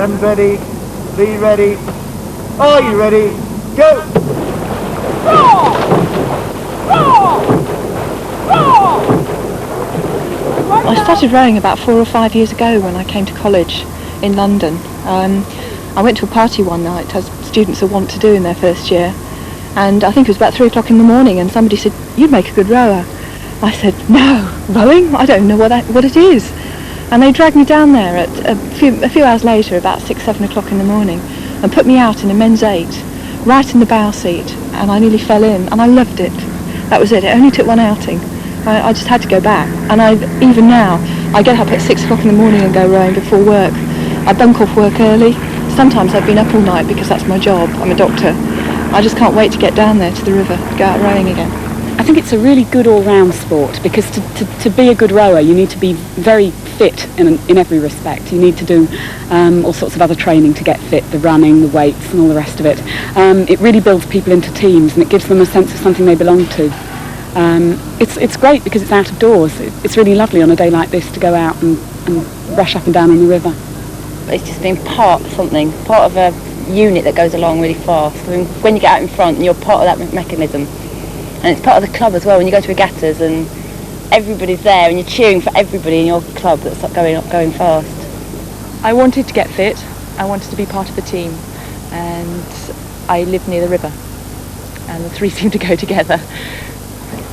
Gun's ready. Be ready. Are you ready? Go! Roar! Roar! Roar! I started rowing about 4 or 5 years ago when I came to college in London. I went to a party one night, as students are wont to do in their first year, and I think it was about 3 o'clock in the morning, and somebody said, "You'd make a good rower." I said, "No, rowing? I don't know what it is." And they dragged me down there at a few hours later, about 6, 7 o'clock in the morning, and put me out in a men's 8, right in the bow seat, and I nearly fell in, and I loved it. That was it. It only took one outing. I just had to go back, and even now I get up at 6 o'clock in the morning and go rowing before work. I bunk off work early. Sometimes I've been up all night because that's my job. I'm a doctor. I just can't wait to get down there to the river, go out rowing again. I think it's a really good all-round sport, because to be a good rower you need to be very fit in every respect. You need to do all sorts of other training to get fit, the running, the weights and all the rest of it. It really builds people into teams, and it gives them a sense of something they belong to. It's great because it's out of doors. It's really lovely on a day like this to go out and rush up and down on the river. It's just being part of a unit that goes along really fast. I mean, when you get out in front, you're part of that mechanism. And it's part of the club as well. When you go to regattas and everybody's there and you're cheering for everybody in your club that's going fast. I wanted to get fit. I wanted to be part of the team, and I live near the river, and the three seem to go together.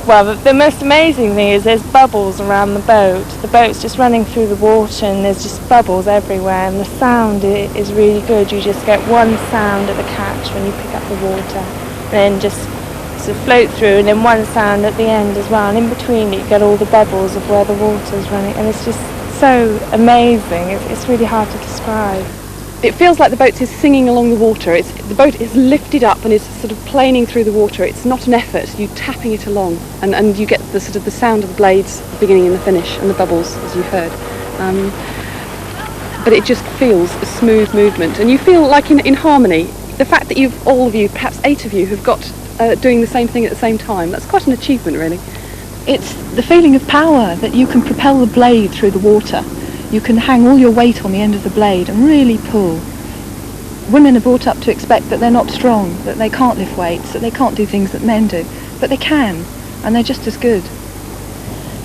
Well, the most amazing thing is there's bubbles around the boat. The boat's just running through the water and there's just bubbles everywhere, and the sound is really good. You just get one sound at the catch when you pick up the water, and then just sort of float through, and then one sound at the end as well, and in between you get all the bubbles of where the water's running, and it's just so amazing. It's really hard to describe. It feels like the boat is singing along the water. The boat is lifted up and is sort of planing through the water. It's not an effort. You're tapping it along, and you get the sort of the sound of the blades, the beginning and the finish, and the bubbles, as you've heard. But it just feels a smooth movement, and you feel like in harmony. The fact that all of you, perhaps 8 of you, have got doing the same thing at the same time, that's quite an achievement, really. It's the feeling of power that you can propel the blade through the water. You can hang all your weight on the end of the blade and really pull. Women are brought up to expect that they're not strong, that they can't lift weights, that they can't do things that men do, but they can, and they're just as good.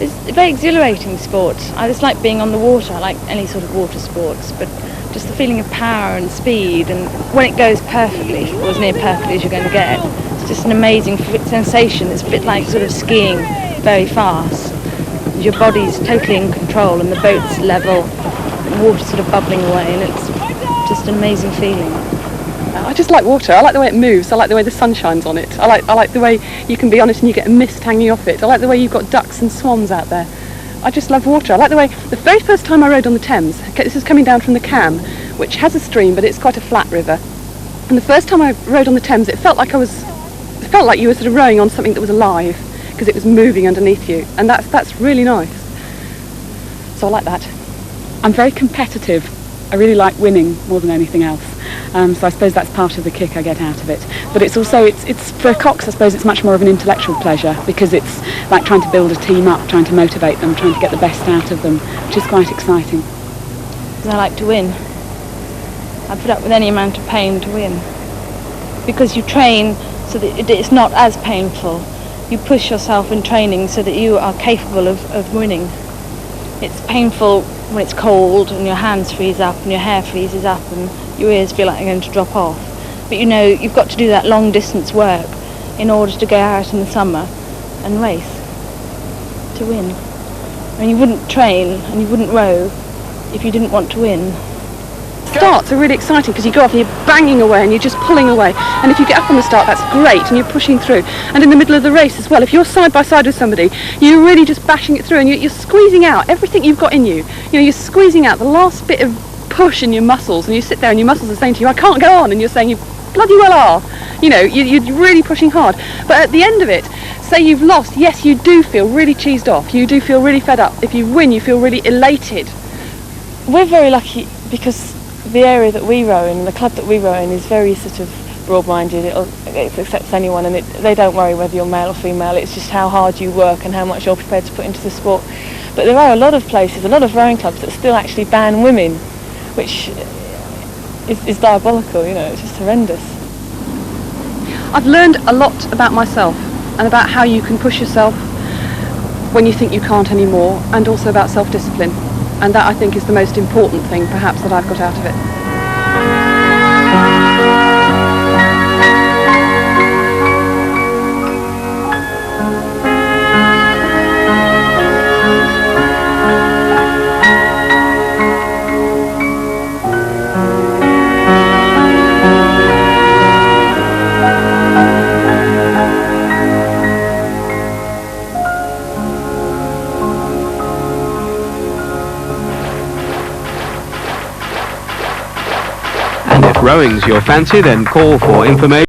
It's a very exhilarating sport. I just like being on the water. I like any sort of water sports, but just the feeling of power and speed, and when it goes perfectly, or as near perfectly as you're going to get, it's just an amazing sensation. It's a bit like sort of skiing very fast. Your body's totally in control and the boat's level, the water's sort of bubbling away, and it's just an amazing feeling. I just like water. I like the way it moves. I like the way the sun shines on it. I like the way you can be on it and you get a mist hanging off it. I like the way you've got ducks and swans out there. I just love water. I like the way, the very first time I rode on the Thames, this is coming down from the Cam, which has a stream but it's quite a flat river. And the first time I rode on the Thames, it felt like you were sort of rowing on something that was alive, because it was moving underneath you, and that's really nice. So I like that. I'm very competitive. I really like winning more than anything else. So I suppose that's part of the kick I get out of it. But it's also, it's for cocks, I suppose it's much more of an intellectual pleasure, because it's like trying to build a team up, trying to motivate them, trying to get the best out of them, which is quite exciting. And I like to win. I put up with any amount of pain to win, because you train so that it's not as painful. You push yourself in training so that you are capable of winning. It's painful when it's cold and your hands freeze up and your hair freezes up and your ears feel like they're going to drop off. But you know you've got to do that long distance work in order to go out in the summer and race to win. I mean, you wouldn't train and you wouldn't row if you didn't want to win. Starts are really exciting because you go off and you're banging away and you're just pulling away, and if you get up on the start, that's great, and you're pushing through. And in the middle of the race as well, if you're side by side with somebody, you're really just bashing it through, and you're squeezing out everything you've got in you. You know, you're squeezing out the last bit of push in your muscles, and you sit there and your muscles are saying to you, I can't go on, and you're saying, you bloody well are. You know, you're really pushing hard. But at the end of it, say you've lost, yes, you do feel really cheesed off, you do feel really fed up. If you win, you feel really elated. We're very lucky because the area that we row in, the club that we row in, is very sort of broad-minded. It accepts anyone, and they don't worry whether you're male or female. It's just how hard you work and how much you're prepared to put into the sport. But there are a lot of places, a lot of rowing clubs that still actually ban women, which is diabolical, you know, it's just horrendous. I've learned a lot about myself and about how you can push yourself when you think you can't anymore, and also about self-discipline. And that, I think, is the most important thing, perhaps, that I've got out of it. And if rowing's your fancy, then call for information.